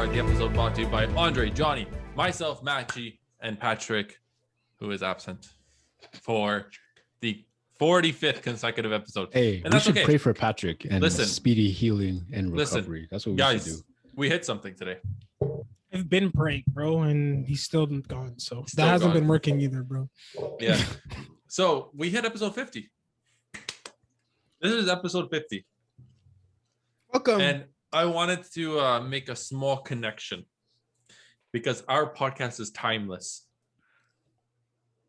Card, the episode brought to you by Andre, Johnny, myself, Matchy, and Patrick, who is absent for the 45th consecutive episode. Hey, and we should pray for Patrick and listen, speedy healing and recovery. That's what we guys, should do. We hit something today. I've been praying, bro, and he's still gone. So Still that hasn't gone. been working either, bro. Yeah. So we hit episode 50. This is episode 50. Welcome. And I wanted to make a small connection because our podcast is timeless,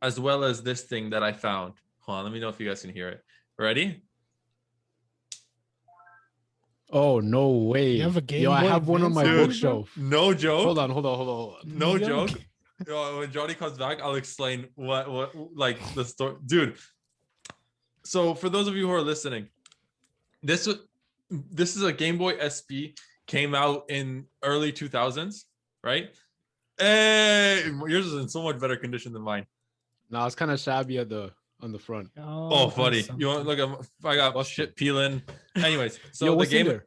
as well as this thing that I found. Hold on, let me know if you guys can hear it. Ready? Oh, no way. You have a Game Yo, I Boy have one on my Advance? bookshelf. No joke. Hold on. No You joke. have When Johnny comes back, I'll explain what like the story, dude. So for those of you who are listening, this is a Game Boy SP, came out in early 2000s, right? Hey, yours is in so much better condition than mine. No, it's kind of shabby on the front. Oh, funny. that's You want look? I got Busted. shit peeling. Anyways, so Yo, the what's in game, there?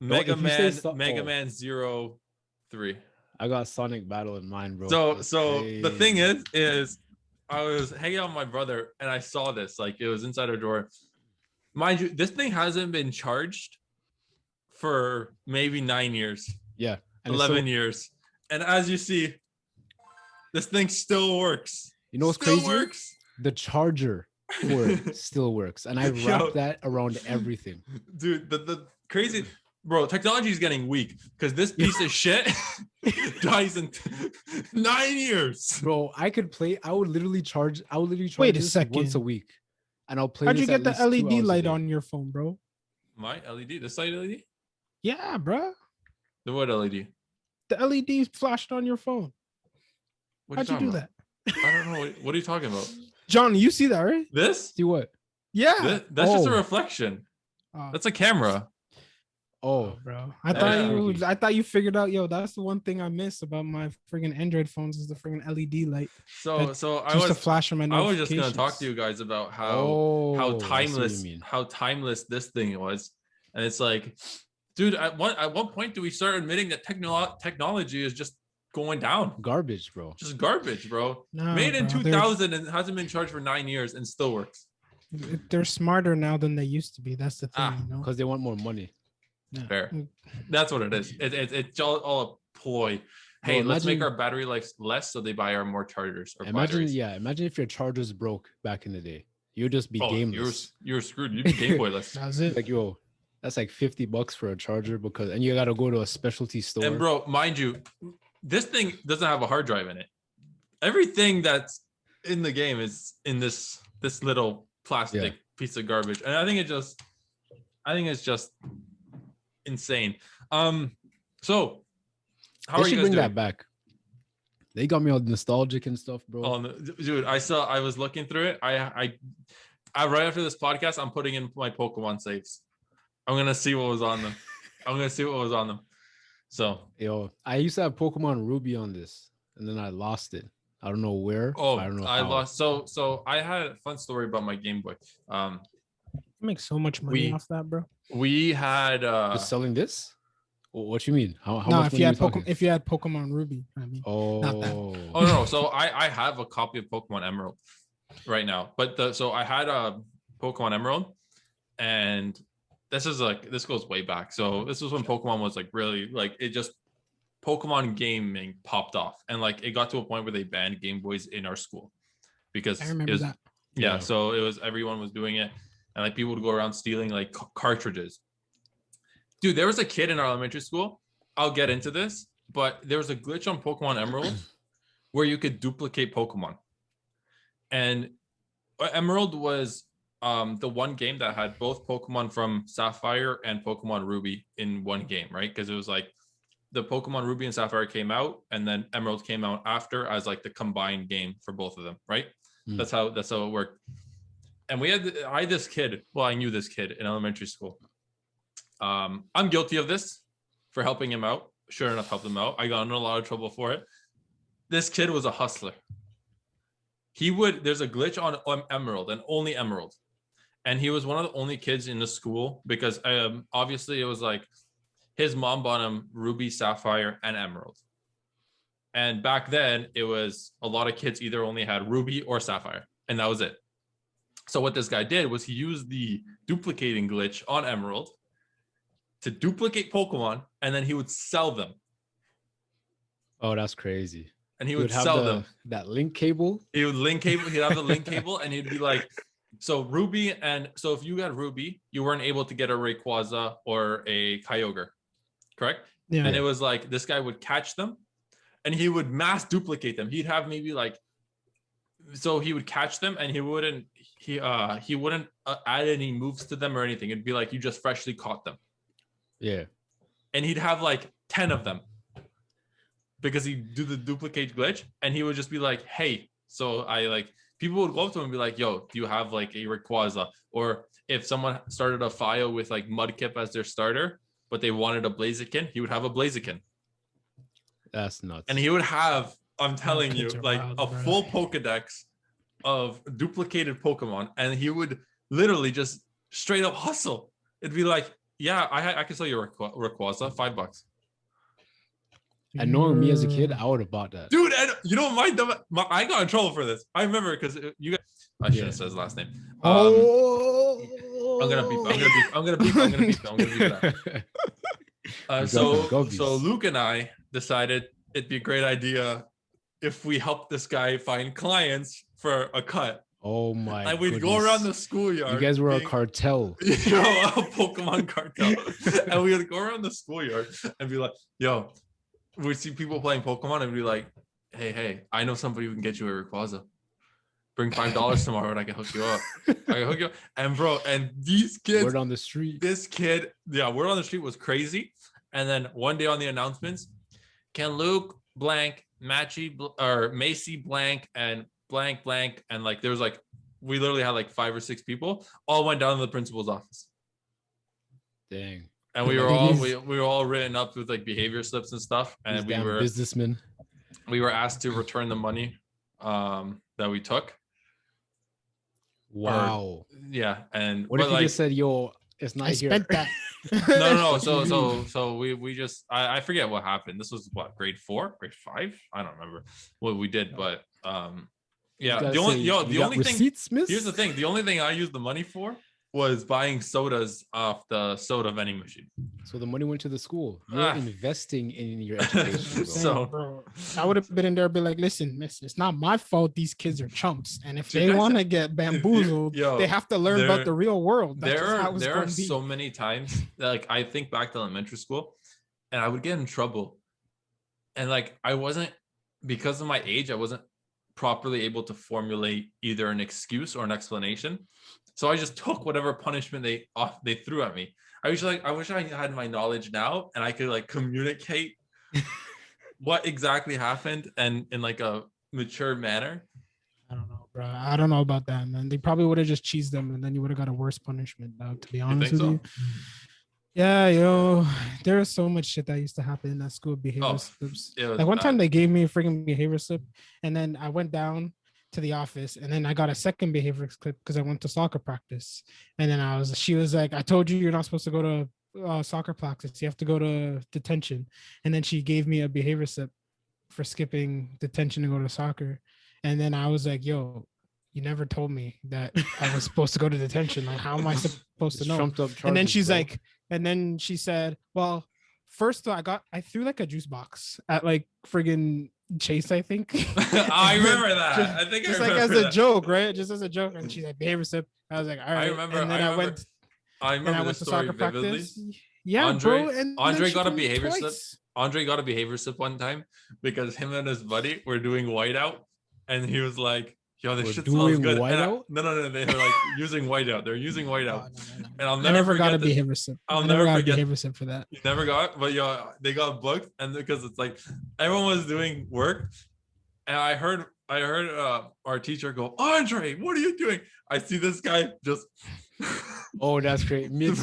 Mega if you say Man, Mega Man 03. I got Sonic Battle in mind, bro. So the Hey. thing is I was hanging out with my brother and I saw this, like it was inside our door. Mind you, this thing hasn't been charged for maybe 9 years, Yeah. And 11 years. And as you see, this thing still works. You know what's Still crazy? works. The charger for it still works. And I Yo. wrapped that around everything. Dude, the crazy, bro, technology is getting weak because this piece of shit dies in 9 years. Bro, I would literally charge Wait a this second. once a week. And I'll play How'd you this get at the least 2 LED hours a light day. on your phone, bro? My LED, this side LED? Yeah, bro. The what LED? The LED flashed on your phone. What How'd you talking do about? that? I don't know. What are you talking about? John, you see that, right? This? See what? Yeah. That's just a Oh. reflection. Oh, That's a camera. Oh, bro. I Yeah. thought you figured out, yo, that's the one thing I miss about my friggin' Android phones is the friggin' LED light. So That I Just to was flash on my I was just gonna talk notifications. to you guys about how I see what you timeless mean. this thing was, and it's like, dude, at one point do we start admitting that technology is just going down, Garbage, bro. just garbage, bro? Nah, Made in bro, 2000 and hasn't been charged for 9 years and still works. They're smarter now than they used to be. That's the thing, you know. Because they want more money. Yeah. Fair. That's what it is. It's all a ploy. Hey, Bro, let's make imagine- our battery life less so they buy our more chargers or Imagine batteries. if your chargers broke back in the day. You'd just be Oh, gameless. you're screwed. You'd be Game Boyless. That's it. Like, yo, that's like $50 for a charger and you gotta go to a specialty store. And bro, mind you, this thing doesn't have a hard drive in it. Everything that's in the game is in this little plastic piece of garbage, and I think it's just insane. So how They are should you guys bring doing? that back. They got me all nostalgic and stuff, bro. Oh, no, dude, I was looking through it. I right after this podcast, I'm putting in my Pokemon saves. I'm gonna see what was on them. So, Yo, I used to have Pokemon Ruby on this, and then I lost it. I don't know where. oh, I don't know. I how. lost. So I had a fun story about my Game Boy. You make so much money We- off that, bro. We had Just selling this? What you mean? How No, much if money you are had we talking? if you had Pokemon Ruby, I mean. not that. Oh, Oh no! So I have a copy of Pokemon Emerald right now, but so I had a Pokemon Emerald, and this goes way back. So this was when Pokemon was like really like it just Pokemon gaming popped off, and like it got to a point where they banned Game Boys in our school because I it remember was- that. Yeah, Yeah. so it was everyone was doing it, and like people would go around stealing like cartridges. Dude, there was a kid in our elementary school. I'll get into this, but there was a glitch on Pokemon Emerald where you could duplicate Pokemon. And Emerald was the one game that had both Pokemon from Sapphire and Pokemon Ruby in one game, right? Because it was like the Pokemon Ruby and Sapphire came out, and then Emerald came out after as like the combined game for both of them, right? Mm. That's how it worked. And I had this kid. Well, I knew this kid in elementary school. I'm guilty of this for helping him out. Sure enough, helped him out. I got in a lot of trouble for it. This kid was a hustler. There's a glitch on Emerald and only Emerald. And he was one of the only kids in the school because obviously it was like his mom bought him ruby, sapphire, and emerald. And back then, it was a lot of kids either only had ruby or sapphire, and that was it. So what this guy did was he used the duplicating glitch on emerald to duplicate Pokemon, and then he would sell them. Oh, that's crazy. And he would sell them. That link cable. He would link cable. He'd have the link cable, and he'd be like, so Ruby, and so if you got Ruby, you weren't able to get a Rayquaza or a Kyogre, correct? Yeah. And it was like this guy would catch them, and he would mass duplicate them. He'd have maybe like, so he would catch them, and he wouldn't add any moves to them or anything. It'd be like you just freshly caught them. Yeah. And he'd have like 10 of them because he'd do the duplicate glitch, and he would just be like, hey, so I like, people would go up to him and be like, yo, do you have like a Rayquaza? Or if someone started a file with like Mudkip as their starter, but they wanted a Blaziken, he would have a Blaziken. That's nuts. And he would have, I'm telling you, Kids are like wild, a bro. full Pokedex of duplicated Pokemon, and he would literally just straight up hustle. It'd be like, yeah, I can sell you a Rayquaza, $5. And knowing me as a kid, I would have bought that. Dude, and you know I got in trouble for this. I remember because you guys, I shouldn't have said his last name. I'm gonna beep that. So Luke and I decided it'd be a great idea if we helped this guy find clients for a cut. Oh my! And we'd go around the schoolyard. You guys were a cartel. A Pokemon cartel. And we would go around the schoolyard and be like, yo, we'd see people playing Pokemon and we'd be like, hey, I know somebody who can get you a Rayquaza. Bring $5 tomorrow and I can hook you up. And bro, and these kids. Word on the street. This kid, word on the street was crazy. And then one day on the announcements, can Luke blank, Macy blank, and blank, and like there was like, we literally had like 5 or 6 people, all went down to the principal's office. Dang. And we were all written up with like behavior slips and stuff. And we were businessmen. We were asked to return the money that we took. Wow. And what if you just said, yo, it's not here? Spent that. No. So we just I forget what happened. This was what, grade 4, grade 5? I don't remember what we did, but the only receipts, thing, here's the thing, the only thing I used the money for was buying sodas off the soda vending machine. So the money went to the school. You're investing in your education. So bro, I would have been in there and be like, listen, it's not my fault these kids are chumps. And if they want to get bamboozled, they have to learn about the real world. There are so many times that, like, I think back to elementary school and I would get in trouble. And like, I wasn't, because of my age, I wasn't properly able to formulate either an excuse or an explanation. So I just took whatever punishment they threw at me. I wish I had my knowledge now and I could like communicate what exactly happened and in like a mature manner. I don't know, bro. I don't know about that, man. They probably would have just cheesed them and then you would have got a worse punishment, dog, to be honest with you. Yeah, yo, there's so much shit that used to happen in that school behavior slips. Like one time they gave me a freaking behavior slip and then I went down to the office and then I got a second behavior slip because I went to soccer practice. And then she was like, I told you you're not supposed to go to soccer practice. You have to go to detention. And then she gave me a behavior slip for skipping detention to go to soccer. And then I was like, yo, you never told me that I was supposed to go to detention. Like, how am I supposed to know? And then she's like, and then she said, well, first I threw like a juice box at like friggin' Chase, I think. I remember that. I think just I like remember as a joke, right? Just as a joke. And she's like, behavior slip. I was like, all right. I remember. And then I went to soccer practice. Yeah, bro. And Andre got a behavior slip. Andre got a behavior slip one time because him and his buddy were doing whiteout, and he was like, yo, this shit smells good. Whiteout? No, they were like using whiteout. They're using whiteout. No. And I'll never got a behavior slip. I'll never forget a behavior slip for that. You never got, but yo, they got booked, and because it's like everyone was doing work, and I heard our teacher go, Andre, what are you doing? I see this guy just. Oh, that's great. You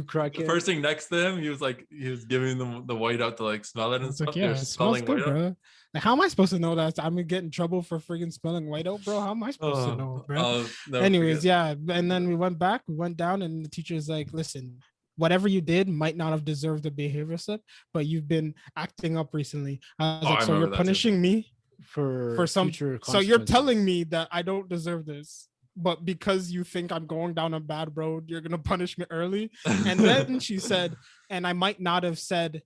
crack. First thing next to him, he was giving them the whiteout to like smell it and stuff. Like, yeah, it smells good, bro. Like, how am I supposed to know that? I'm gonna get in trouble for freaking smelling whiteout, bro. How am I supposed to know, bro? Anyways, yeah. And then we went down, and the teacher's like, listen, whatever you did might not have deserved a behavior slip, but you've been acting up recently. I was Oh, like, I so you're remember that too. punishing me for some. future So you're consequences. telling me that I don't deserve this, but because you think I'm going down a bad road, you're gonna punish me early. And then she said, and I might not have said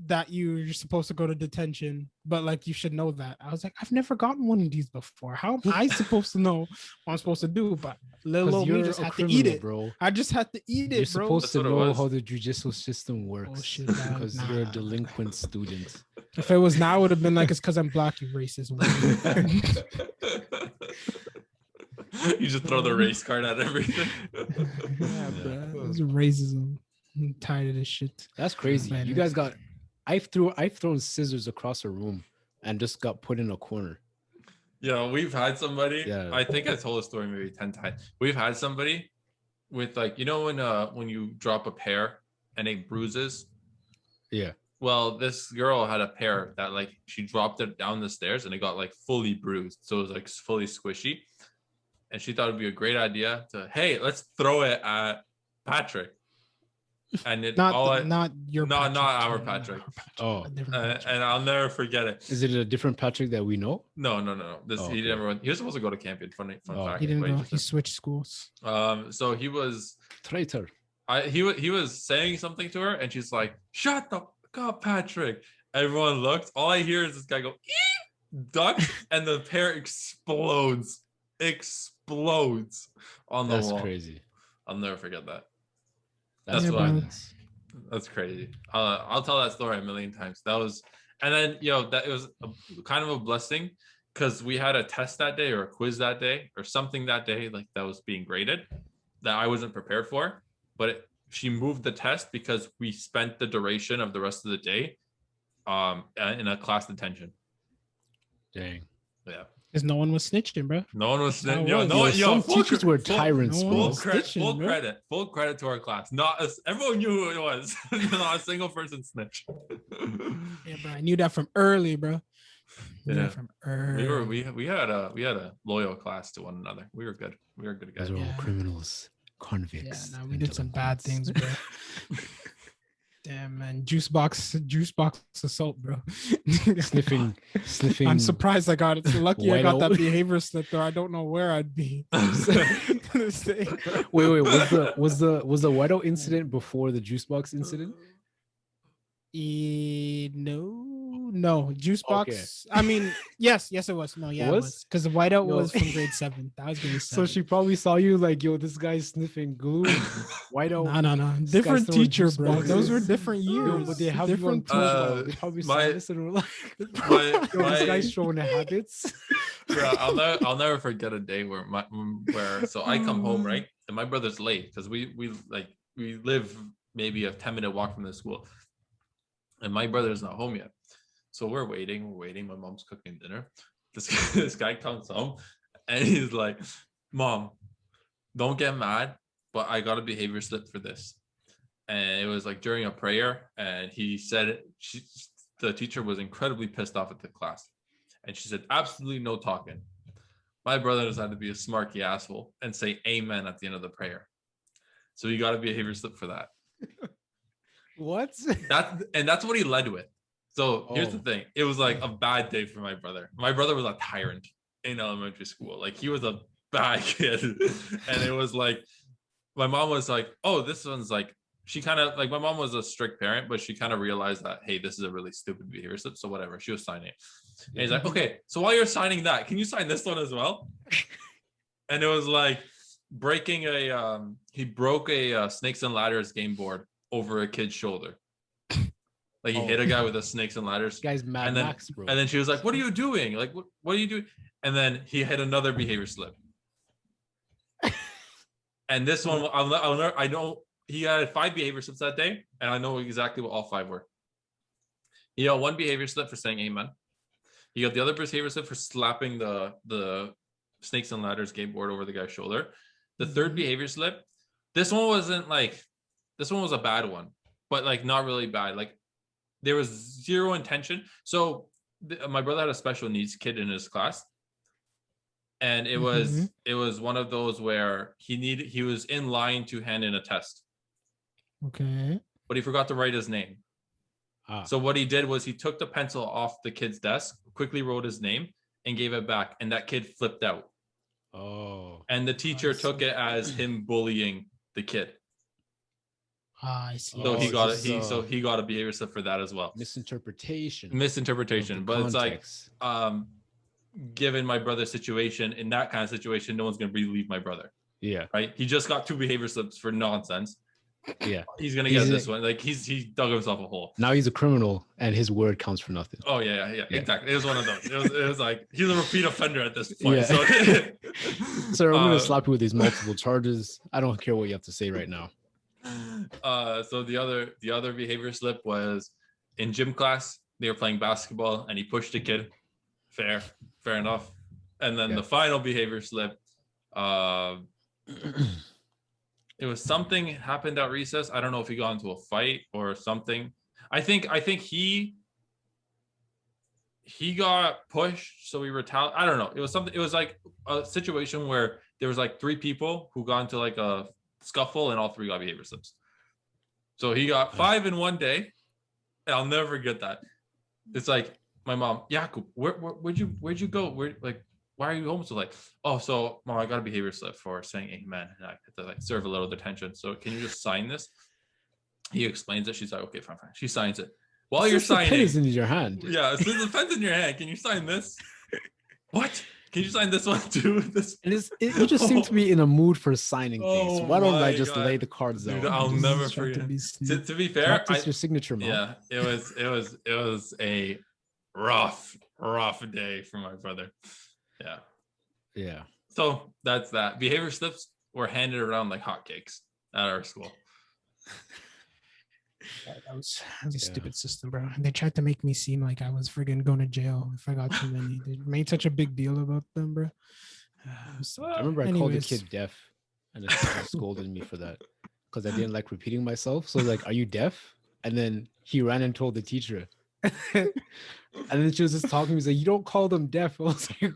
that you're supposed to go to detention, but like you should know that. I was like, I've never gotten one of these before. How am I supposed to know what I'm supposed to do? But little 'Cause old me you're just a had to eat criminal, it. bro. I just had to eat You're it, bro. supposed That's to what it know was. how the judicial system works Bullshit, dog. because Nah, you're a nah, nah. delinquent student. If it was now, it would have been like, it's because I'm black, you racist. You just throw the race card at everything. Yeah, bro. This is racism. I'm tired of this shit. That's crazy. Man, You guys got. I've thrown scissors across a room and just got put in a corner. Yeah, we've had somebody. Yeah. I think I told a story maybe 10 times. We've had somebody with like, you know, when you drop a pear and it bruises. Yeah. Well, this girl had a pear that like she dropped it down the stairs and it got like fully bruised. So it was like fully squishy. And she thought it'd be a great idea to, hey, let's throw it at Patrick. And it not all not your not Patrick, our Joe, Patrick. Oh. a different Patrick. And I'll never forget it. Is it a different Patrick that we know? No. This Oh, he okay. never went. He was supposed to go to Campion. Fun Oh, fact. He didn't but go. just He switched schools. So he was Traitor. he was saying something to her and she's like, shut the fuck up, Patrick. Everyone looked. All I hear is this guy go, eep, duck, and the pear explodes on the That's wall. crazy. I'll never forget that. That's That's Yeah, bro. violence. That's crazy. I'll tell that story a million times. That was, and then that it was kind of a blessing because we had a test that day or a quiz that day or something that day like that was being graded that I wasn't prepared for. But she moved the test because we spent the duration of the rest of the day in a class detention. Dang. Yeah. Because no one was snitching, bro. No one was That's how it yo, was. no, Some full teachers were tyrants, no bro. one was snitching, full bro. credit. Full credit to our class. Everyone knew who it was. Not a single person snitch. Yeah, bro. I knew that from early, bro. Knew Yeah. that from early. We had a loyal class to one another. We were good. We were good guys. Those are all Yeah. criminals, Yeah, convicts. no, we did some bad delinquents. things, bro. Damn, man. Juice box assault, bro. Sniffing. I'm surprised I got it. Lucky I got Whiteout. that behavior slip, or I don't know where I'd be. To say. Wait. Was the whiteout incident before the juice box incident? No, juice box. I mean, yes, it was. No, yeah, it was because the whiteout No. was from grade 7. That was grade 7. So she probably saw you like, yo, this guy's sniffing glue. Whiteout. No. This Different guy's throwing teacher, juice bro. Those were boxes. different years. Yo, but they have you on different profile. They probably saw my- this and were like, my- yo, this guy's showing the habits. Bro, I'll never forget a day where so I come home, right, and my brother's late because we live maybe a 10-minute walk from the school, and my brother's not home yet. So we're waiting. My mom's cooking dinner. This guy comes home and he's like, Mom, don't get mad, but I got a behavior slip for this. And it was like during a prayer, and he said the teacher was incredibly pissed off at the class. And she said, absolutely no talking. My brother decided to be a smarky asshole and say amen at the end of the prayer. So he got a behavior slip for that. What? That's what he led with. So here's the Oh. thing. It was like a bad day for my brother. My brother was a tyrant in elementary school. Like he was a bad kid. And it was like, my mom was like, oh, this one's like, she kind of like, my mom was a strict parent, but she kind of realized that, hey, this is a really stupid behavior slip. So whatever, she was signing it. And he's like, okay, so while you're signing that, can you sign this one as well? And it was like breaking he broke a Snakes and Ladders game board over a kid's shoulder. Like he hit a guy with a Snakes and Ladders. This guy's Mad And then- Max, bro. And then she was like, what are you doing? Like, what are you doing? And then he had another behavior slip. And this one, I know he had 5 behavior slips that day, and I know exactly what all 5 were. He got 1 behavior slip for saying amen. He got the other behavior slip for slapping the Snakes and Ladders game board over the guy's shoulder. The third behavior slip, this one was a bad one, but like not really bad. Like there was zero intention. So my brother had a special needs kid in his class. And it was one of those where he was in line to hand in a test. Okay. but he forgot to write his name. So what he did was he took the pencil off the kid's desk, quickly wrote his name, and gave it back. And that kid flipped out. Oh. And the teacher took see. it as him bullying the kid. I see. So he got just, he got a behavior slip for that as well. Misinterpretation. But Context. it's like, given my brother's situation, in that kind of situation, no one's gonna believe my brother. Yeah. Right. He just got 2 behavior slips for nonsense. Yeah. He's gonna get this one. Like he dug himself a hole. Now he's a criminal and his word counts for nothing. Oh yeah. Exactly. It was one of those. It was like he's a repeat offender at this point. Yeah. So Sir, I'm gonna slap you with these multiple charges. I don't care what you have to say right now. So the other behavior slip was in gym class. They were playing basketball and he pushed a kid. Fair enough. And then the final behavior slip, it was something happened at recess. I don't know if he got into a fight or something. I think he got pushed, so he retaliated. I don't know. It was something. It was like a situation where there was like 3 people who got into like a scuffle, and all 3 got behavior slips. So he got 5 in one day, and I'll never forget that. It's like my mom, Jakub, where'd you go? Why are you home so late? Oh, so Mom, I got a behavior slip for saying amen, and I had to like serve a little detention. So can you just sign this? He explains it. She's like, okay, fine. She signs it. While you're signing, the pen is in your hand. Yeah, as soon as the pen's in your hand, can you sign this? What? Can you sign this one too? You just seem to be in a mood for signing things. Why don't I just lay the cards out? Dude, I'll never forget. To be fair, practice your signature, Mom. Yeah, it was a rough day for my brother. Yeah. So that's that. Behavior slips were handed around like hotcakes at our school. That was a stupid system, bro. They tried to make me seem like I was friggin' going to jail if I got too many. They made such a big deal about them, bro. I remember I called a kid deaf, and the teacher scolded me for that because I didn't like repeating myself. So like, "Are you deaf?" And then he ran and told the teacher. And then she was just talking to me. He's like, "You don't call them deaf." I was like,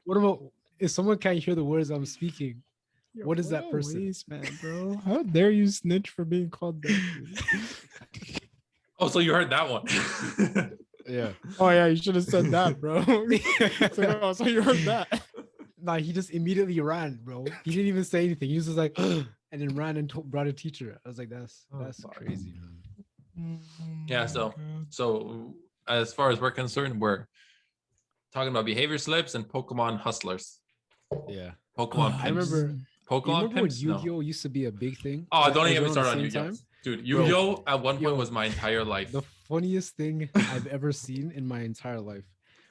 "What about if someone can't hear the words I'm speaking? What is that person?" Waste, man, bro. How dare you snitch for being called deaf? Oh, so you heard that one? Yeah. Oh yeah, you should have said that, bro. So you heard that? Nah, he just immediately ran, bro. He didn't even say anything. He was just like, and then ran and brought a teacher. I was like, that's crazy, man. Yeah. So as far as we're concerned, we're talking about behavior slips and Pokemon hustlers. Yeah. Pokemon. I remember. Pokemon when Yu-Gi-Oh used to be a big thing? Oh, don't even get me started on Yu-Gi-Oh. Dude, Yu-Gi-Oh at one point was my entire life. The funniest thing I've ever seen in my entire life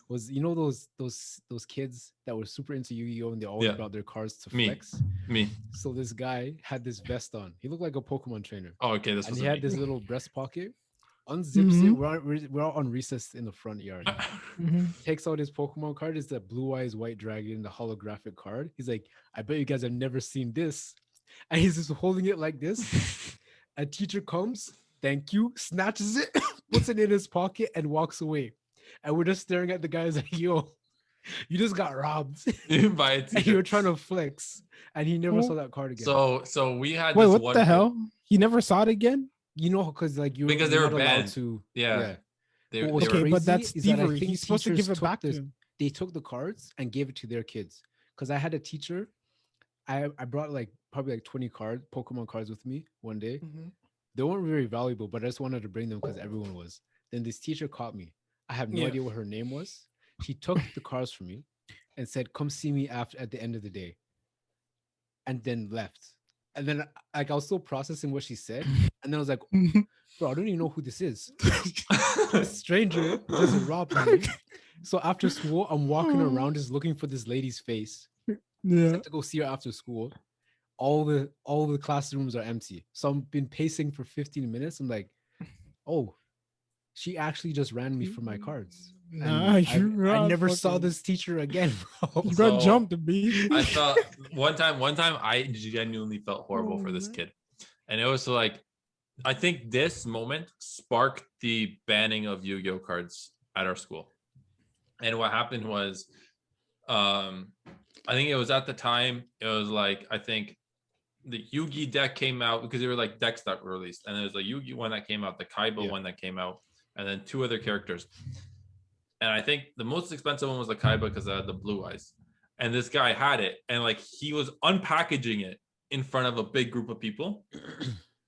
was, you know, those kids that were super into Yu-Gi-Oh and they always brought their cards to flex. Me. So this guy had this vest on. He looked like a Pokemon trainer. Oh, okay. And he had this little breast pocket. Unzips it. We're all on recess in the front yard. Takes out his Pokemon card. It's the Blue Eyes White Dragon, the holographic card. He's like, I bet you guys have never seen this. And he's just holding it like this. A teacher comes, thank you, snatches it, puts it in his pocket, and walks away. And we're just staring at the guys like, yo, you just got robbed. By a teacher. And you were trying to flex. And he never saw that card again. So we had Wait, what the hell? He never saw it again? You know, because like you because they were banned to. Yeah. Okay, but that's thievery. He's supposed to give it back to him. They took the cards and gave it to their kids. Because I had a teacher, I brought like probably like 20 Pokemon cards with me one day. They weren't very valuable, but I just wanted to bring them because everyone was. Then this teacher caught me. I have no idea what her name was. She took the cards from me and said, "Come see me at the end of the day," and then left. And then like I was still processing what she said, and then I was like, "Bro, I don't even know who this is." A stranger just robbed me. So after school, I'm walking around just looking for this lady's face. Yeah. To go see her after school. All the classrooms are empty. So I've been pacing for 15 minutes. I'm like, oh, she actually just ran me for my cards. Nah, I never saw this teacher again, bro. You got jumped to be. I felt one time I genuinely felt horrible for this kid. And it was like, I think this moment sparked the banning of Yu-Gi-Oh cards at our school. And what happened was, I think it was at the time, it was like, I think the Yugi deck came out because they were like decks that were released, and there's a Yugi one that came out, the Kaiba one that came out, and then 2 other characters. And I think the most expensive one was the Kaiba because I had the blue eyes. And this guy had it, and like he was unpackaging it in front of a big group of people.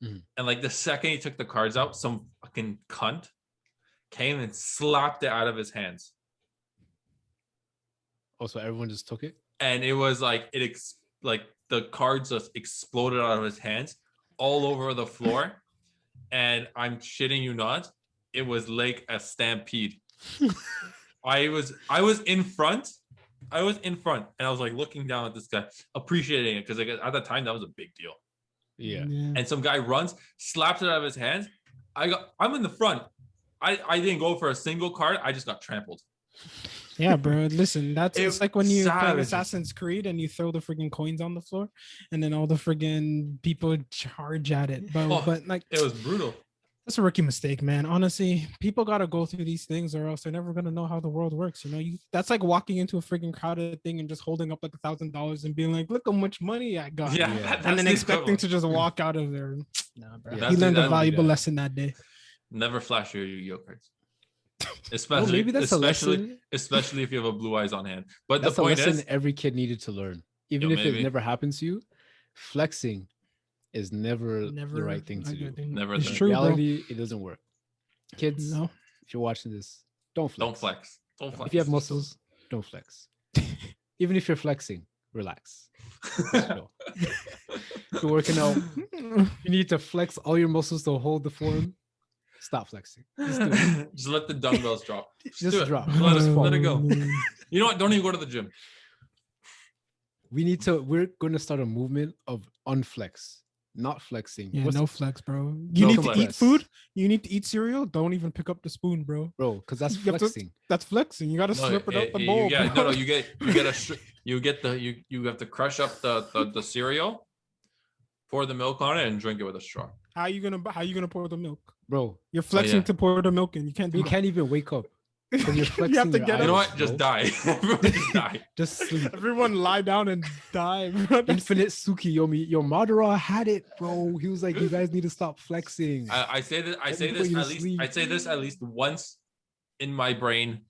And like the second he took the cards out, some fucking cunt came and slapped it out of his hands. Also, everyone just took it, and it was like like the cards just exploded out of his hands all over the floor. And I'm shitting you not, it was like a stampede. I was in front. And I was like looking down at this guy, appreciating it because like, at the time that was a big deal. Yeah. And some guy runs, slaps it out of his hands. I'm in the front. I didn't go for a single card. I just got trampled. Yeah, bro. Listen, it's like when you play Assassin's Creed and you throw the freaking coins on the floor, and then all the friggin' people charge at it. But like, it was brutal. That's a rookie mistake, man. Honestly, people gotta go through these things, or else they're never gonna know how the world works. You know, that's like walking into a freaking crowded thing and just holding up like $1,000 and being like, "Look how much money I got," and then expecting to just walk out of there. Nah, bro. He learned a valuable lesson that day. Never flash your Yu-Gi-Oh cards. Especially if you have a blue eyes on hand. But that's the point is, every kid needed to learn, even if it never happens to you. Flexing is never the right thing to do. Never. In reality, it doesn't work. Kids, if you're watching this, don't flex. If you have muscles, don't flex. Even if you're flexing, relax. If you're working out, you need to flex all your muscles to hold the form. Stop flexing. Just let the dumbbells drop. Just drop. Let it go. You know what? Don't even go to the gym. We're going to start a movement of unflex, not flexing. Yeah, no flex, bro. You need to eat food. You need to eat cereal. Don't even pick up the spoon, bro. Bro, because that's flexing. That's flexing. You got to slip it up the bowl. You have to crush up the cereal, pour the milk on it, and drink it with a straw. How you gonna pour the milk, bro? You're flexing to pour the milk in. You can't even wake up. You're flexing. You have to get. You know what? Just die. Everyone just die. Just sleep. Everyone lie down and die. Bro. Infinite Tsukiyomi. Your Madara had it, bro. He was like, "You guys need to stop flexing." I say this at least once in my brain,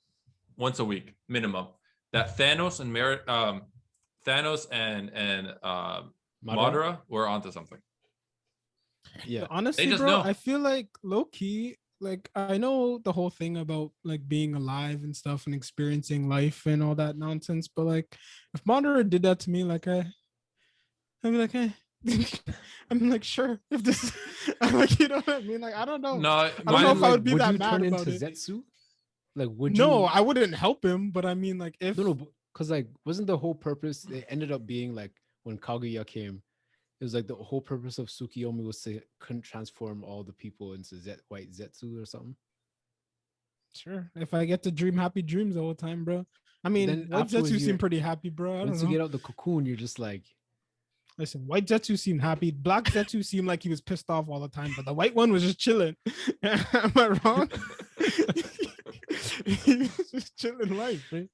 once a week minimum. That Thanos and Madara were onto something. Yeah, honestly, bro, I feel like low key, like I know the whole thing about like being alive and stuff and experiencing life and all that nonsense, but like if Madara did that to me, like I'd be like, hey. I'm like, sure. If this, I'm like, you know what I mean? Like, I don't know. No, I don't know if I would be that mad about it. Zetsu? Like, No, I wouldn't help him, but I mean, like, if because like, wasn't the whole purpose? It ended up being like when Kaguya came. It was like the whole purpose of Tsukiyomi was to couldn't transform all the people into white Zetsu or something. Sure. If I get to dream happy dreams all the time, bro. I mean, white Zetsu seem pretty happy, bro. Once you get out the cocoon, you're just like... Listen, white Zetsu seemed happy. Black Zetsu seemed like he was pissed off all the time, but the white one was just chilling. Am I wrong? He was just chilling life, right?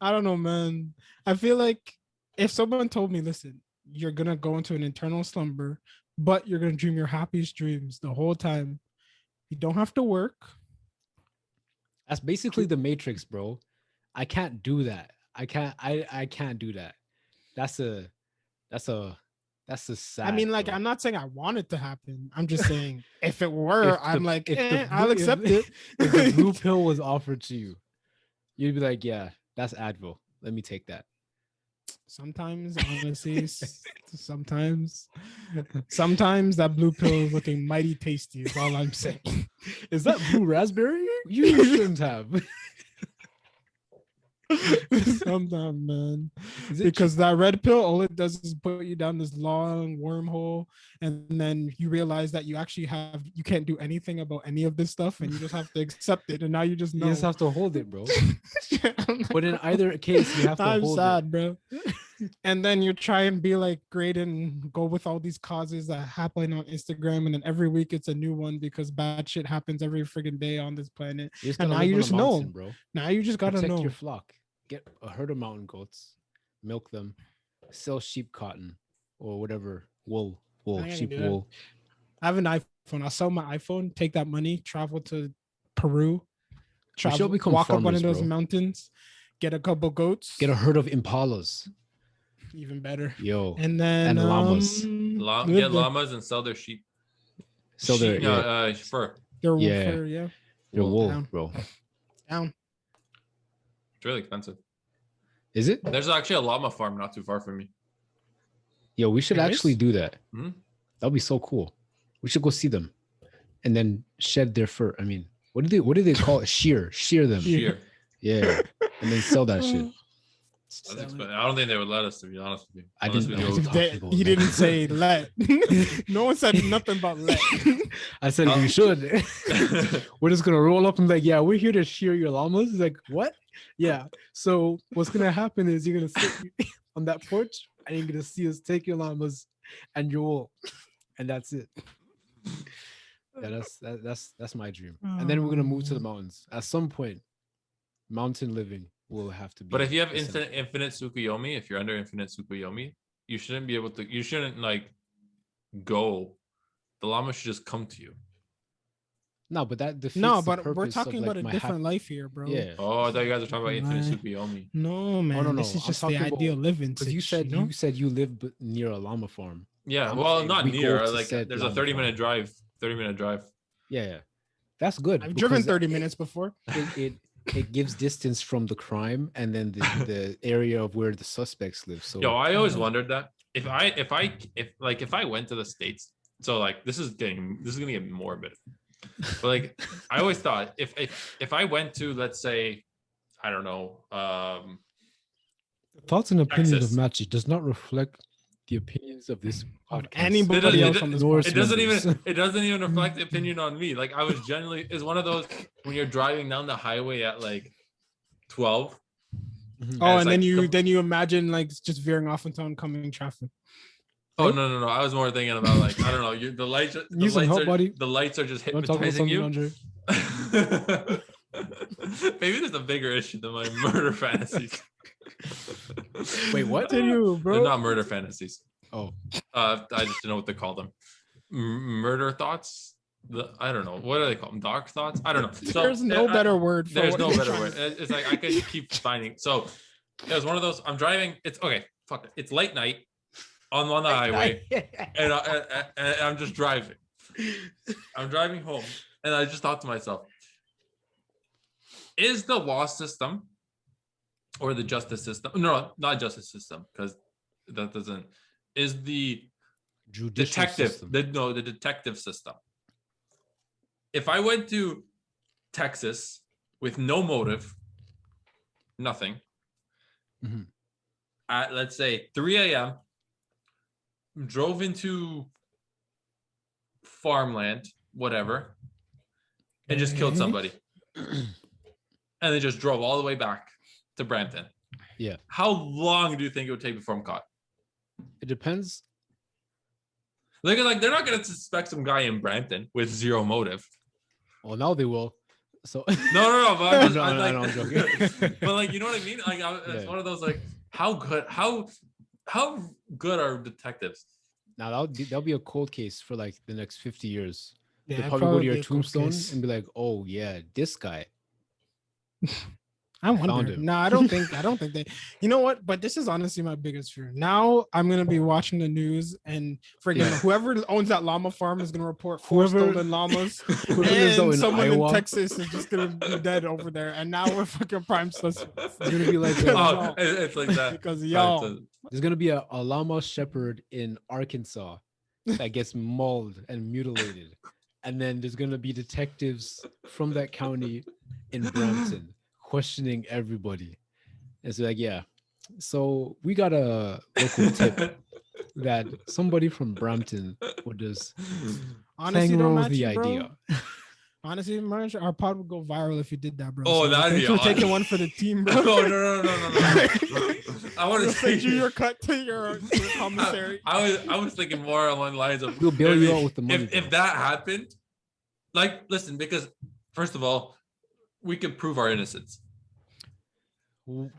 I don't know, man. I feel like if someone told me, listen, you're gonna go into an internal slumber, but you're gonna dream your happiest dreams the whole time. You don't have to work. That's basically the Matrix, bro. I can't do that. I can't do that. That's a sad. I mean, like, bro. I'm not saying I want it to happen. I'm just saying if it were, I'll accept it. If the blue pill was offered to you, you'd be like, yeah, that's Advil. Let me take that. Sometimes, honestly, sometimes that blue pill is looking mighty tasty is all I'm saying. Is that blue raspberry? You shouldn't have. Sometimes, man, because that red pill, all it does is put you down this long wormhole, and then you realize that you can't do anything about any of this stuff, and you just have to accept it. And now you just know. You just have to hold it, bro. But in either case, you have to hold it. I'm sad, bro. And then you try and be like great and go with all these causes that happen on Instagram, and then every week it's a new one because bad shit happens every friggin' day on this planet. And now you just know, bro. Now you just gotta know your flock. Get a herd of mountain goats, milk them, sell sheep cotton or whatever Wool, I think I can sheep do that. wool. I have an iPhone. I'll sell my iPhone, take that money, travel to Peru, We should become walk up one of farmers, those bro. mountains, get a couple goats. Get a herd of impalas. Even better. Yo. And then llamas. live Get there. llamas and sell their sheep. Sell their Fur. Their Yeah. fur, yeah. their wool, Down. bro. Down. It's really expensive. Is it? There's actually a llama farm not too far from me. Yo, we should There actually is? do that. Mhm. That'd be so cool. We should go see them, and then shed their fur. I mean, what do they call it? Shear them. Sheer. Yeah, and then sell that shit. That's expensive. I don't think they would let us, to be honest with you. I Unless didn't we know. do- Talking about He let. didn't say let. No one said nothing about let. I said we should. We're just gonna roll up and be like, yeah, we're here to shear your llamas. It's like, what? Yeah. So what's gonna happen is you're gonna sit on that porch and you're gonna see us take your llamas and your wool, and that's it. Yeah, that's my dream. And then we're gonna move to the mountains at some point. Mountain living will have to be. But if you have essential. infinite Tsukuyomi, if you're under infinite Tsukuyomi, you shouldn't be able to. You shouldn't like go. The llama should just come to you. No, but that defeats No, the but we're purpose of, talking like, about a my different life here, bro. Yeah. Oh, I thought you guys were talking about infinite Right. Tsukuyomi. No, man. no, This is I'm just the talking about- ideal living. Because you said you live near a llama farm. Yeah, I'm well, saying not we go near. to Like, said there's a llama 30-minute farm. drive. 30-minute drive. Yeah, that's good. I've driven because 30 minutes before. It gives distance from the crime and then the area of where the suspects live. So Yo, I always wondered that if I went to the States, so like this is gonna get morbid, but like I always thought if I went to, let's say, I don't know, thoughts and opinions Texas. of Machi does not reflect the opinions of this podcast. Anybody It else does- on this nor podcast. it doesn't even reflect the opinion on me. Like I was generally is one of those when you're driving down the highway at like 12. Mhm. Oh, it's and like then you imagine like just veering off into oncoming traffic. Oh no! I was more thinking about like I don't know. The lights. Need some help, buddy? The lights are just You wanna talk about hypnotizing something, you. Andre? Maybe there's a bigger issue than my murder fantasies. Wait, what? To you, They're bro. not murder fantasies. Oh, I just don't know what they call them. Murder thoughts. I don't know. What do they call them? Dark thoughts. I don't know. So There's no better word. For There's what no you're better trying word. to- It's like I could keep finding. So it was one of those. I'm driving. It's okay. Fuck it. It's late night on the highway, and I'm just driving. I'm driving home, and I just thought to myself, is the law system or the justice system? No, not justice system, because that doesn't. Is the judicial detective system. the detective system? If I went to Texas with no motive, nothing, Mhm. at let's say 3 a.m., drove into farmland, whatever, and just killed somebody, and then just drove all the way back to Brampton. Yeah. How long do you think it would take before I'm caught? It depends. Like they're not gonna suspect some guy in Brampton with zero motive. Well, now they will. So No. But I'm just, No, I'm like, I'm joking. but like, you know what I mean? Like, it's Yeah. one of those like, how good are detectives? now that'll be a cold case for like the next 50 years. Yeah, They'll it'd probably go to be your a cold tombstone case. and be like, "Oh yeah, this guy." I Found wonder. him. No, I don't think they. You know what? But this is honestly my biggest fear. Now I'm gonna be watching the news, and friggin' Yeah. whoever owns that llama farm is gonna report Whoever- stolen llamas, Whoever lives out and in someone in Iowa, Texas is just gonna be dead over there. And now we're fucking prime suspects. It's gonna be like Oh, it's like that. Because Right, y'all, so- there's gonna be a llama shepherd in Arkansas that gets mauled and mutilated, and then there's gonna be detectives from that county in Brampton questioning everybody. It's like, yeah, so we got a local tip that somebody from Brampton would just honestly, hang don't around with match the you, bro. idea. Honestly, Marsh, our pod would go viral if you did that, bro. Oh, that'd thanks be for awesome. taking one for the team, bro. Oh no. I want to We'll send you say your cut to your commissary. I was thinking more along the lines of We'll bail you out with the money. if that happened, like listen, because first of all, we could prove our innocence.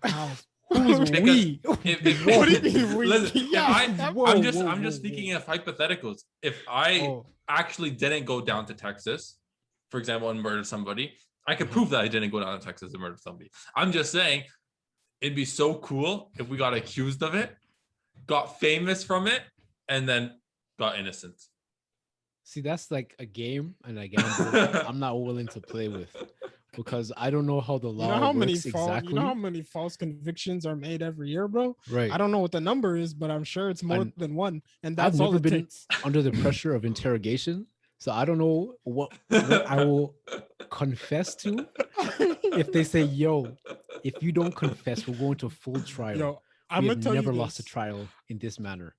How? Who's Because we? if What do you mean we? listen, Yeah, I'm just speaking of hypotheticals. If I Oh, actually didn't go down to Texas, for example, and murder somebody, I could Uh-huh. prove that I didn't go down to Texas and murder somebody. I'm just saying it'd be so cool if we got accused of it, got famous from it, and then got innocent. see, that's like a game and a gamble I'm not willing to play with because I don't know how the you know law how many works exactly. you know how many false convictions are made every year, bro? Right. I don't know what the number is, but I'm sure it's more And than one, and I've that's all never it been takes. under the pressure of interrogation, so I don't know what I will confess to if they say, "Yo, if you don't confess, we're going to full trial." Yo, I'm We gonna have tell you never lost a this. trial in this manner.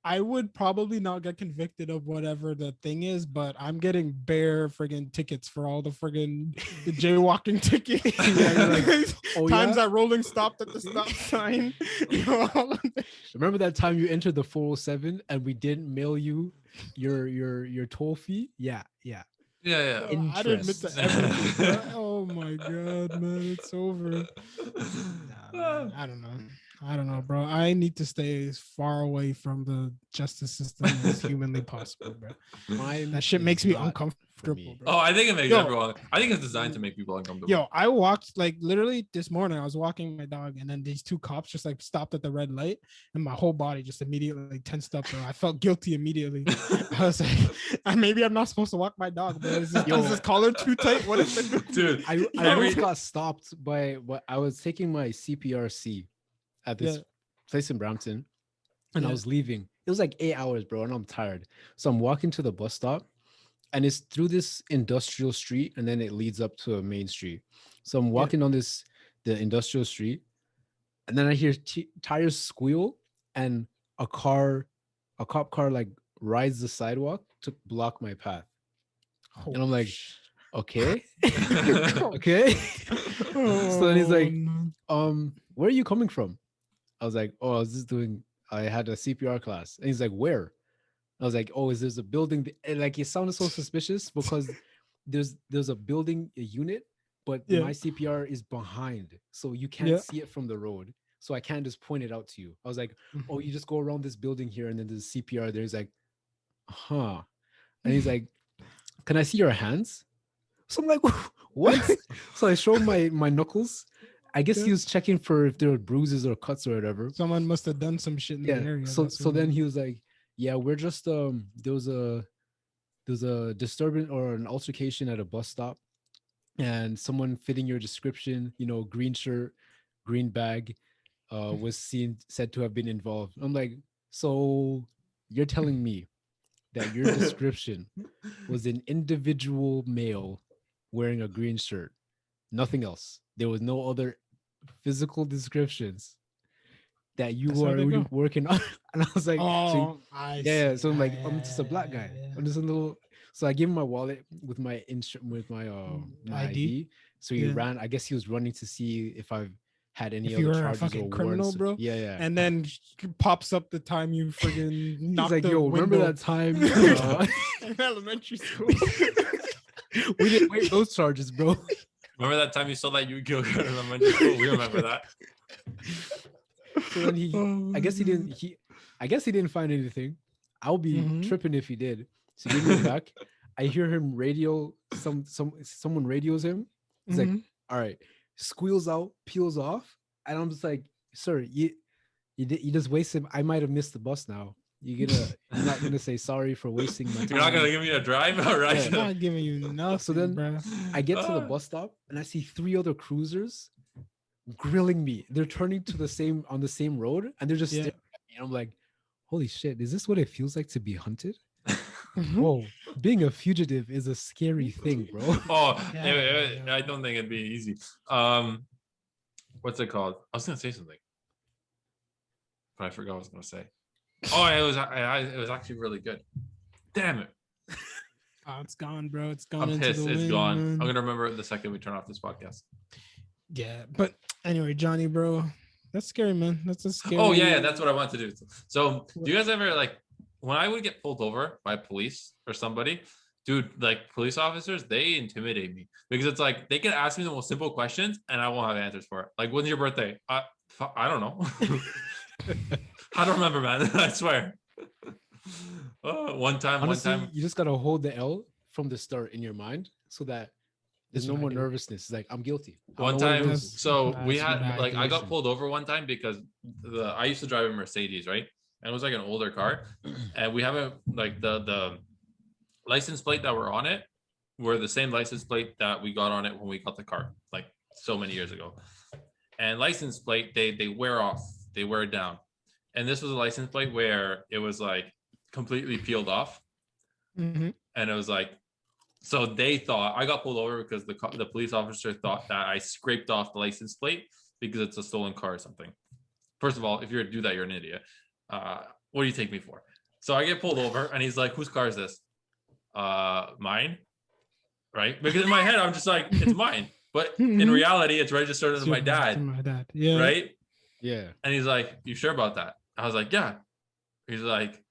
I would probably not get convicted of whatever the thing is, but I'm getting bare friggin' tickets for all the friggin' the jaywalking tickets. Yeah, you're like, oh times yeah. that rolling stopped at the stop sign. You know, all of that. Remember that time you entered the 407 and we didn't mail you your toll fee? Yeah, yeah. Yeah. Yo, I didn't admit Interest. to everything, bro. Oh my god, man, it's over. Nah, man, I don't know, bro. I need to stay as far away from the justice system as humanly possible, bro. Mine That shit is makes me not for uncomfortable, me. bro. Oh, I think it makes Yo. everyone. I think it's designed to make people uncomfortable. Yo, I walked like literally this morning. I was walking my dog, and then these two cops just like stopped at the red light, and my whole body just immediately like tensed up. Bro, I felt guilty immediately. I was like, maybe I'm not supposed to walk my dog, bro. Is this collar too tight? What is it, dude? I almost got stopped by what I was taking my CPRC at this place in Brampton, and I was leaving. It was like 8 hours, bro, and I'm tired. So I'm walking to the bus stop, and it's through this industrial street, and then it leads up to a main street. So I'm walking on the industrial street, and then I hear tires squeal, and a cop car like rides the sidewalk to block my path. And I'm like, okay, okay. So then he's like, where are you coming from? I was like, oh, I had a CPR class. And he's like, where? I was like, oh, is there's a building? And like, it sounded so suspicious because there's a building, a unit, but my CPR is behind. So you can't see it from the road. So I can't just point it out to you. I was like, oh, you just go around this building here and then there's CPR. There's like, huh. And he's like, can I see your hands? So I'm like, what? So I showed my knuckles. I guess he was checking for if there were bruises or cuts or whatever. Someone must have done some shit in the area. So then he was like, yeah, we're just there was a disturbance or an altercation at a bus stop, and someone fitting your description, green shirt, green bag, was said to have been involved. I'm like, so you're telling me that your description was an individual male wearing a green shirt, nothing else. There was no other physical descriptions that you were working on. And I was like, so I'm just a black guy. I'm just a little. So I gave him my wallet with my my ID. So he ran. I guess he was running to see if I've had any other charges a fucking or criminal, warrants. Bro. Yeah. And then pops up the time you friggin' knocked like, the yo, window. remember that time in elementary school? We didn't wait those charges, bro. Remember that time you saw that yugioh card in elementary school? We remember that. So then I guess he didn't find anything. I'll be tripping if he did. So he gave me back. I hear him radio someone radios him. He's like, all right, squeals out, peels off. And I'm just like, sir, you just wasted. I might have missed the bus now. You're not gonna say sorry for wasting my time. You're not gonna give me a drive, all right? I'm not giving you nothing. So then bro. I get to the bus stop and I see 3 other cruisers grilling me. They're turning to on the same road, and they're just staring at me. And I'm like, holy shit, is this what it feels like to be hunted? Whoa, being a fugitive is a scary thing, bro. I don't think it'd be easy. What's it called? I was gonna say something, but I forgot what I was gonna say. Oh, it was actually really good. Damn it. Oh, it's gone, bro. It's gone. I'm pissed. It's gone. Man. I'm gonna remember it the second we turn off this podcast. Yeah, but anyway, Johnny, bro, that's scary, man. That's a scary. Oh yeah, that's what I want to do. So, do you guys ever like when I would get pulled over by police or somebody? Dude, like police officers, they intimidate me because it's like they can ask me the most simple questions and I won't have answers for it. Like, when's your birthday? I don't know. I don't remember, man. I swear. One Honestly, time. you just gotta hold the L from the start in your mind so that there's That's no what I more do. nervousness. It's like I'm guilty. I One don't know what it time, is. so we That's what had like I got do. pulled over one time because I used to drive a Mercedes, right? And it was like an older car, and we haven't like the license plate that were on it were the same license plate that we got on it when we got the car, like so many years ago. And license plate they wear off, they wear down, and this was a license plate where it was like completely peeled off, Mm-hmm. and it was like. So they thought I got pulled over because the police officer thought that I scraped off the license plate because it's a stolen car or something. First of all, if you're to do that, you're an idiot. What do you take me for? So I get pulled over, and he's like, "Whose car is this?" Mine, right? Because in my head, I'm just like, "It's mine," but in reality, it's registered under my dad. My dad, yeah, right? Yeah. And he's like, "You sure about that?" I was like, "Yeah." He's like,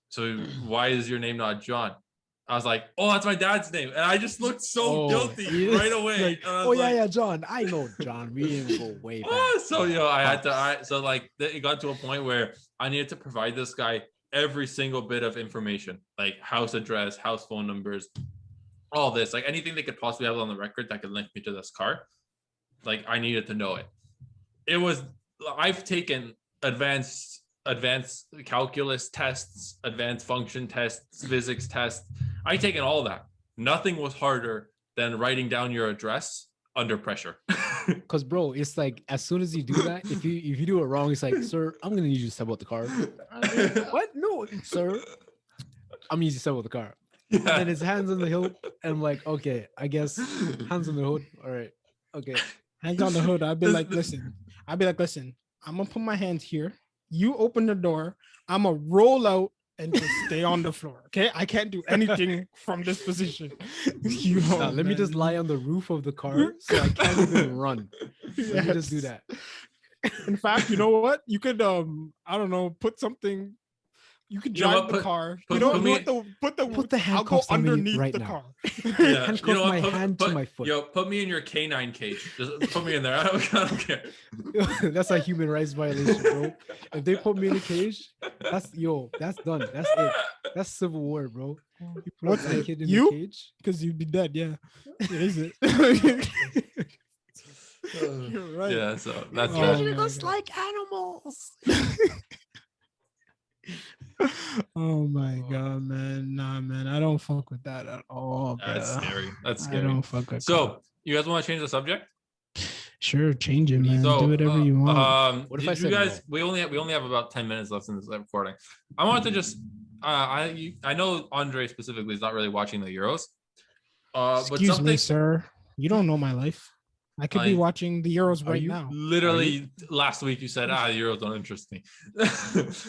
"So why is your name not John?" I was like, "Oh, that's my dad's name," and I just looked so guilty right away. Like, oh yeah, John. I know John. We didn't go way back. So I had to. So like it got to a point where I needed to provide this guy every single bit of information, like house address, house phone numbers, all this, like anything they could possibly have on the record that could link me to this car. Like I needed to know it. I've taken advanced calculus tests, advanced function tests, physics tests. I've taken all of that. Nothing was harder than writing down your address under pressure. Because bro, it's like as soon as you do that, if you do it wrong, it's like, sir, I'm gonna need you to step out the car. What? No, sir. I'm gonna need you to step out the car. Yeah. And then his hands on the hill, and I'm like, okay, I guess hands on the hood. All right. Okay. Hands on the hood. I'd be like, listen. I'm gonna put my hands here. You open the door. I'm gonna roll out and just stay on the floor. Okay, I can't do anything from this position. Let me just lie on the roof of the car so I can't even run. Let me just do that. In fact, you know what? You could I don't know, put something. You could drive the car. Put the handcuffs on me right now. Car. Yeah. Handcuff my hand to my foot. Yo, put me in your canine cage. Just put me in there. I don't care. That's a human rights violation, bro. If they put me in a cage, that's done. That's it. That's civil war, bro. What's that kid in you? the cage? Because you'd be dead. Yeah. Is it? You're right. Yeah. So that's just like animals. Oh my god, man. Nah, man. I don't fuck with that at all. That's scary. That's scary. I don't fuck with So you guys want to change the subject? Sure, change it, man. So, do whatever you want. What if I said guys? No? We only have about 10 minutes left in this recording. I wanted to just I know Andre specifically is not really watching the Euros. Excuse me, sir. You don't know my life. I could be watching the Euros right now. Literally last week you said, the Euros don't interest me.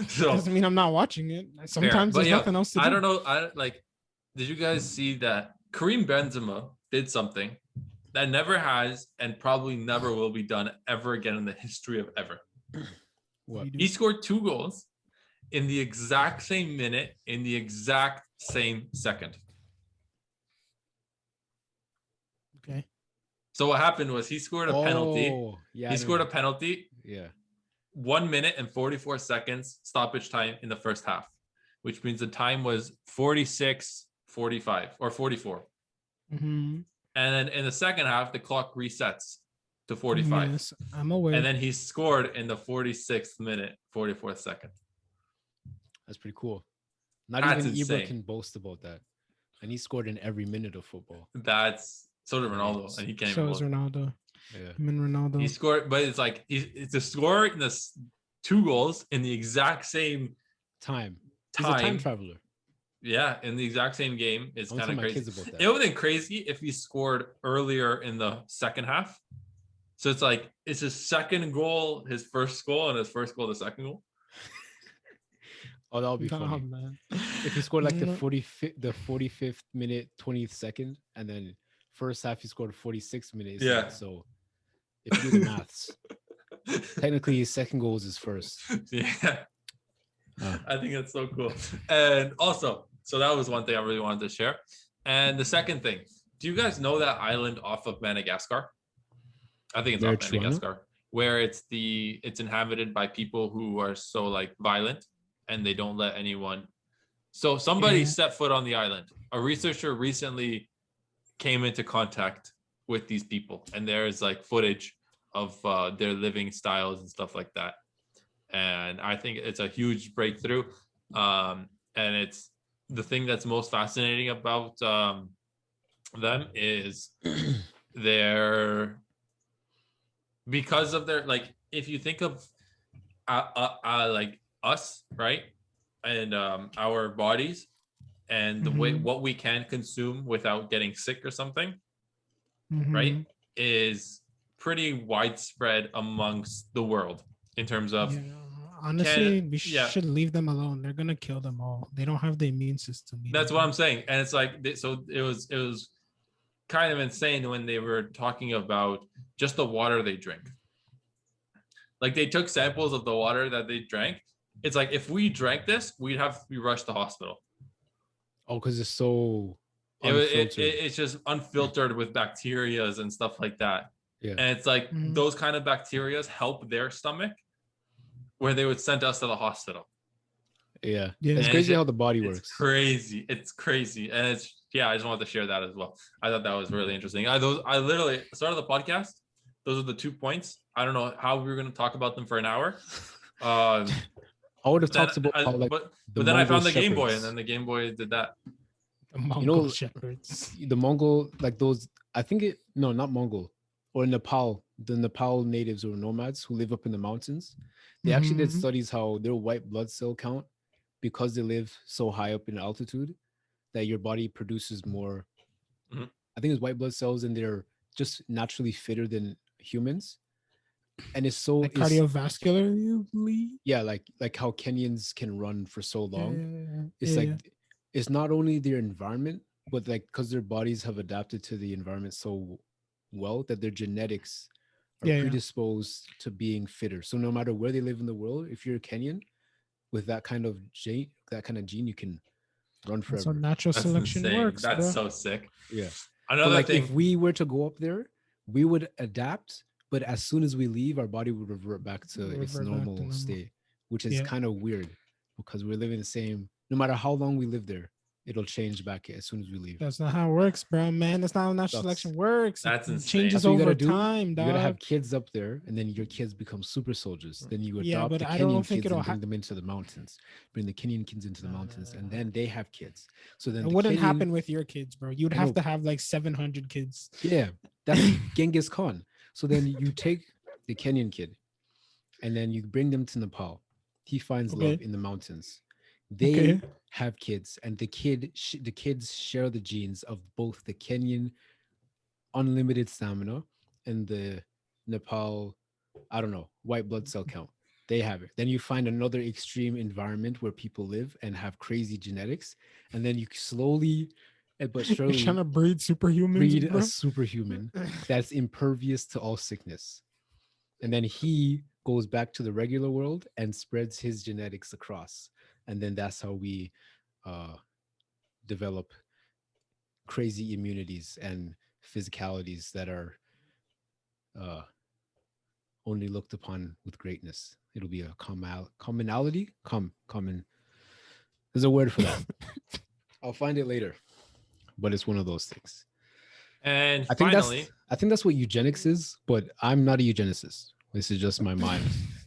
So doesn't mean I'm not watching it. Sometimes there's nothing else to do. I don't know. Did you guys see that Karim Benzema did something that never has and probably never will be done ever again in the history of ever? What? He scored 2 goals in the exact same minute, in the exact same second. Okay. So what happened was he scored a penalty. Yeah, he scored a penalty. Yeah. 1 minute and 44 seconds stoppage time in the first half, which means the time was 46:45 or 44. Mm-hmm. And then in the second half, the clock resets to 45. Yes, I'm aware. And then he scored in the 46th minute, 44th second. That's pretty cool. Not even Ibra can boast about that. And he scored in every minute of football. So did Ronaldo, and he can't. So is Ronaldo. Yeah. Him and Ronaldo. He scored, but it's like it's a score in this 2 goals in the exact same time. He's a time traveler. Yeah, in the exact same game. It's kind of crazy. About that. It would have been crazy if he scored earlier in the second half. So it's like it's his second goal, his first goal, and his first goal, the second goal. Oh, that would be funny. Man. If he scored like the 45th minute, 20th second, and then first half he scored 46 minutes. Yeah. So if you do the maths, technically his second goal is his first. Yeah. I think that's so cool. And also, so that was one thing I really wanted to share. And the second thing, do you guys know that island off of Madagascar? I think it's off Madagascar. where it's inhabited by people who are so like violent and they don't let anyone. So somebody set foot on the island. A researcher recently came into contact with these people, and there's like footage of their living styles and stuff like that. And I think it's a huge breakthrough. And it's the thing that's most fascinating about them is their, because of their, like, if you think of like us, right, and our bodies and the way what we can consume without getting sick or something, right, is pretty widespread amongst the world in terms of honestly, we should leave them alone. They're gonna kill them all. They don't have the immune system either. That's what I'm saying. And it's like, so it was kind of insane when they were talking about just the water they drink. Like, they took samples of the water that they drank. It's like, if we drank this, we'd have to be rushed to hospital. Oh, because it's so it's just unfiltered with bacterias and stuff like that. Yeah. And it's like those kind of bacterias help their stomach, where they would send us to the hospital. Yeah. It's crazy how the body works. It's crazy. And I just wanted to share that as well. I thought that was really interesting. I literally started the podcast. Those are the 2 points. I don't know how we were going to talk about them for an hour. I would have talked about how, like, but then I found the Game Boy, and then the Game Boy did that. The Mongol shepherds. The Mongol, like those, I think not Mongol, or Nepal, the Nepal natives or nomads who live up in the mountains. They actually did studies how their white blood cell count, because they live so high up in altitude, that your body produces more. I think it's white blood cells, and they're just naturally fitter than humans. And it's so like cardiovascularly. Yeah, like how Kenyans can run for so long. It's not only their environment, but like because their bodies have adapted to the environment so well that their genetics are predisposed to being fitter. So no matter where they live in the world, if you're a Kenyan with that kind of gene, you can run forever. So natural selection works. That's so sick. Yeah. Another thing, if we were to go up there, we would adapt, but as soon as we leave, our body would revert back to its normal state, which is kind of weird because we're living the same. No matter how long we live there, it'll change back as soon as we leave. That's not how it works, bro, man. That's not how natural selection works. That's it insane. changes over time, dog. You gotta have kids up there, and then your kids become super soldiers. Then you adopt the Kenyan kids and bring them into the mountains. Bring the Kenyan kids into the mountains, and then they have kids. So then it wouldn't happen with your kids, bro. You'd have to have like 700 kids. Yeah, that's Genghis Khan. So then you take the Kenyan kid, and then you bring them to Nepal. He finds love in the mountains. They have kids, and the kids share the genes of both the Kenyan unlimited stamina and the Nepal, I don't know, white blood cell count. They have it. Then you find another extreme environment where people live and have crazy genetics, and then you slowly but surely trying to breed superhumans. Breed a superhuman that's impervious to all sickness, and then he goes back to the regular world and spreads his genetics across. And then that's how we develop crazy immunities and physicalities that are only looked upon with greatness. It'll be a commonality. Common. There's a word for that. I'll find it later. But it's one of those things. And I think that's what eugenics is. But I'm not a eugenicist. This is just my mind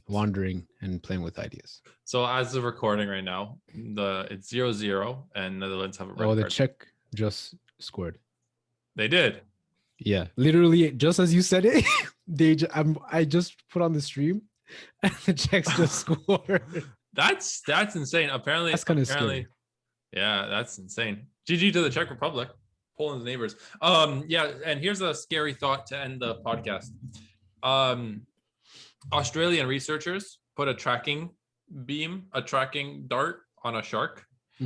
wandering and playing with ideas. So as of recording right now, it's 0-0 and Netherlands have a red card. The Czech just scored. They did. Yeah, literally just as you said it, I just put on the stream and the Czechs just scored. That's insane. Apparently that's kind of scary. Yeah, that's insane. GG to the Czech Republic, Poland's neighbors. Yeah, and here's a scary thought to end the podcast. Australian researchers put a tracking dart on a shark,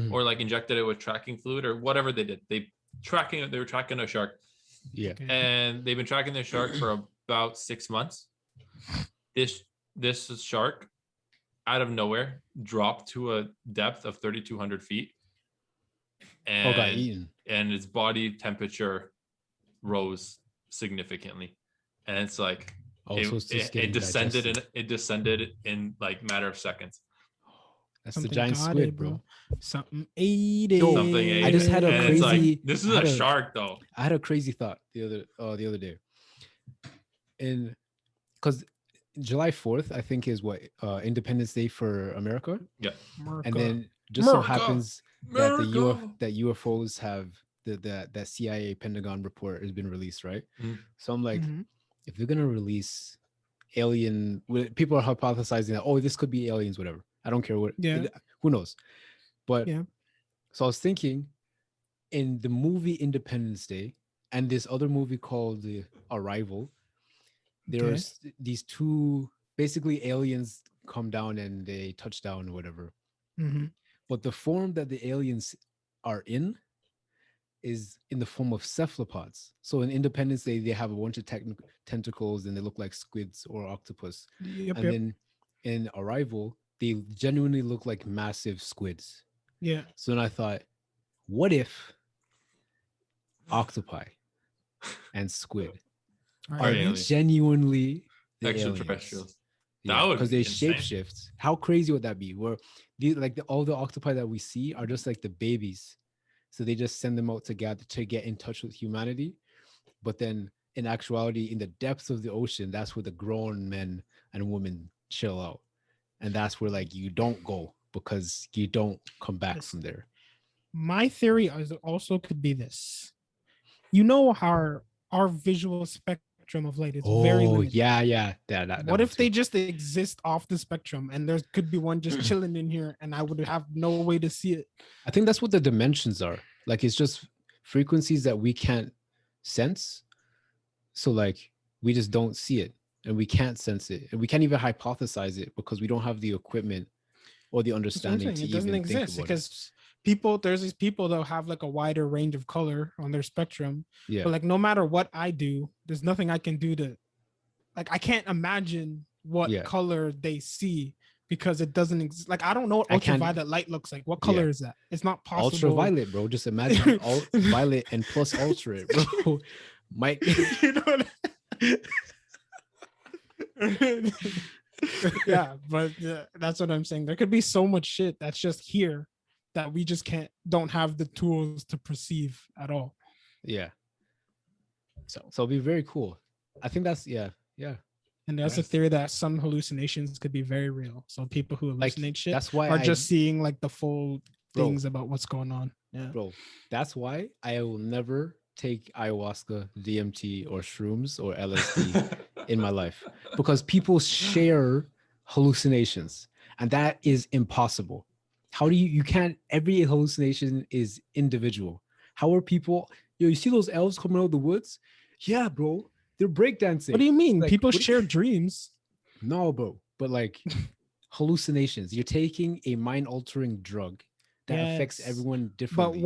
or like injected it with tracking fluid or whatever they did. They were tracking a shark. Yeah. And they've been tracking this shark for about 6 months. This shark out of nowhere dropped to a depth of 3,200 feet. And got eaten. And its body temperature rose significantly. And it's like, Also, it's just getting digested. It descended in like matter of seconds. That's Something the giant got squid, it, bro. Something ate it. Something ate I just it. had a And it's like, crazy. this is I had a shark though. I had a crazy thought the other day, and because July 4th, I think, is what Independence Day for America. Yeah. And then just so happens that America. that UFOs have that CIA Pentagon report has been released, right? Mhm. So I'm like, Mhm. if they're gonna release alien, people are hypothesizing that, oh, this could be aliens, whatever. I don't care what. Yeah. Who knows? But Yeah. so I was thinking, in the movie Independence Day and this other movie called The Arrival, there's these two basically aliens come down and they touch down or whatever. Mm-hmm. But the form that the aliens are in is in the form of cephalopods. So in Independence Day, they have a bunch of tentacles and they look like squids or octopus. Yep. And then in Arrival, they genuinely look like massive squids. Yeah. So then I thought, what if octopi and squid are genuinely the extraterrestrials? Yeah, because they insane. shapeshift. How crazy would that be? Where all the octopi that we see are just like the babies, so they just send them out to get in touch with humanity. But then, in actuality, in the depths of the ocean, that's where the grown men and women chill out, and that's where like you don't go because you don't come back from there. My theory also could be this. You know how our visual spectrum of light is very limited. Yeah. What if they just exist off the spectrum and there could be one just chilling in here and I would have no way to see it? I think that's what the dimensions are. Like, it's just frequencies that we can't sense. So like we just don't see it and we can't sense it. And we can't even hypothesize it because we don't have the equipment or the understanding to even think about it. Because there's these people that have like a wider range of color on their spectrum. Yeah. But like no matter what I do, there's nothing I can do to, like, I can't imagine what color they see because it doesn't exist. Like, I don't know what ultraviolet light looks like. What color is that? It's not possible. Ultraviolet, bro. Just imagine violet and plus ultra, bro. Might you know yeah, but that's what I'm saying. There could be so much shit that's just here that we just don't have the tools to perceive at all. Yeah. So it'll be very cool. I think that's yeah. And there's a theory that some hallucinations could be very real. So people who hallucinate shit that's why are just seeing like the full things about what's going on. Yeah. Bro, that's why I will never take ayahuasca, DMT, or shrooms or LSD in my life, because people share hallucinations and that is impossible. How do you can't, every hallucination is individual. How are people, you see those elves coming out of the woods? Yeah, bro, they're breakdancing. What do you mean? Like, people share dreams. No, bro, but like hallucinations. You're taking a mind-altering drug that affects everyone differently.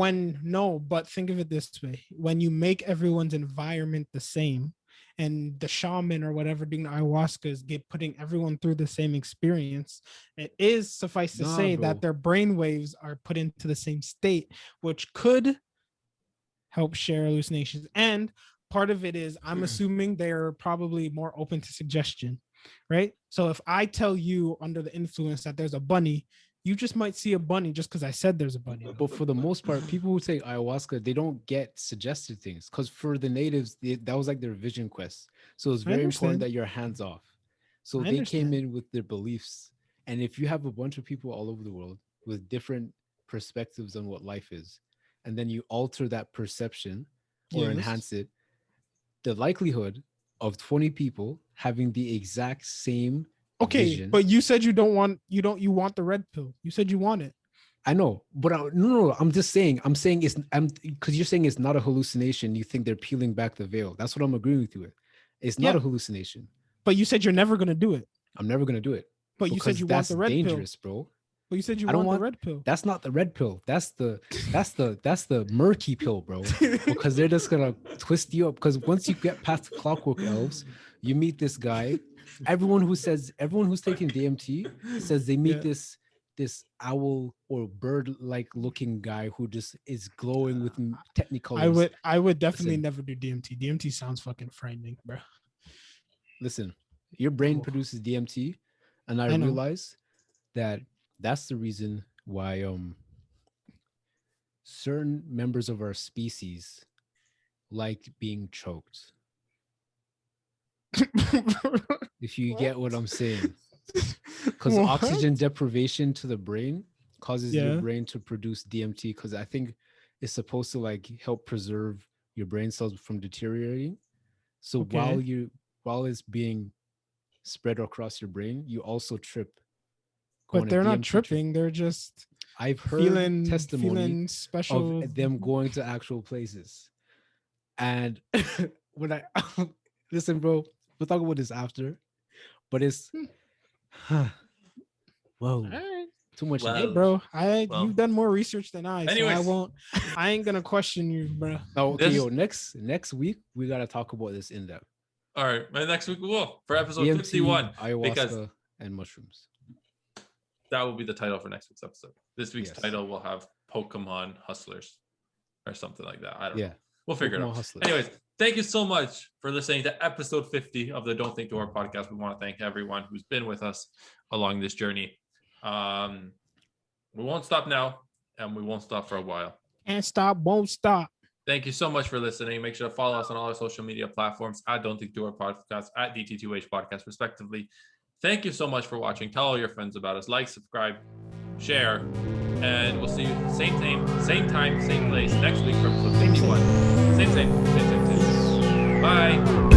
But think of it this way. When you make everyone's environment the same and the shaman or whatever doing the ayahuasca is putting everyone through the same experience, it is suffice to say that their brain waves are put into the same state, which could help share hallucinations. And part of it is, I'm assuming they're probably more open to suggestion, right? So if I tell you under the influence that there's a bunny, you just might see a bunny just because I said there's a bunny. But for the most part, people who take ayahuasca, they don't get suggested things, because for the natives, that was like their vision quest. So it's very important that you're hands off. So they came in with their beliefs. And if you have a bunch of people all over the world with different perspectives on what life is, and then you alter that perception or enhance it, the likelihood of 20 people having the exact same vision. But you said you want the red pill. You said you want it. I know, but no, I'm saying it's, because you're saying it's not a hallucination. You think they're peeling back the veil. That's what I'm agreeing with you with. It's not a hallucination. But you said you're never going to do it. I'm never going to do it. But you said you want the red pill. That's dangerous, bro. But you said you want the red pill. That's not the red pill. That's the murky pill, bro. Because they're just gonna twist you up. Because once you get past the clockwork elves, you meet this guy. Everyone who's taking DMT says they meet this owl or bird-like looking guy who just is glowing with technicolors. I would definitely never do DMT. DMT sounds fucking frightening, bro. Listen, Your brain produces DMT, and I know. realized that that's the reason why certain members of our species like being choked. If you get what I'm saying. Because oxygen deprivation to the brain causes your brain to produce DMT, because I think it's supposed to like help preserve your brain cells from deteriorating. So while it's being spread across your brain, you also trip. But they're not tripping. They're just I've heard testimony special of them going to actual places. And when I listen, bro, we'll talk about this after. But it's whoa. Right. Too much. Hey, bro, you've done more research than I, anyways. So I ain't gonna question you, bro. Oh, okay, next week we gotta talk about this in depth. All right, next week we will for episode DMT, 51, ayahuasca, and mushrooms. That will be the title for next week's episode. This week's title will have Pokemon Hustlers or something like that. I don't know. We'll figure it out. Hustlers. Anyways, thank you so much for listening to episode 50 of the Don't Think to Our podcast. We want to thank everyone who's been with us along this journey. We won't stop now, and we won't stop for a while. Can't stop, won't stop. Thank you so much for listening. Make sure to follow us on all our social media platforms at Don't Think to Our podcast, at DT2H podcast, respectively. Thank you so much for watching. Tell all your friends about us. Like, subscribe, share, and we'll see you same time, same place next week for episode 51. Same. Bye.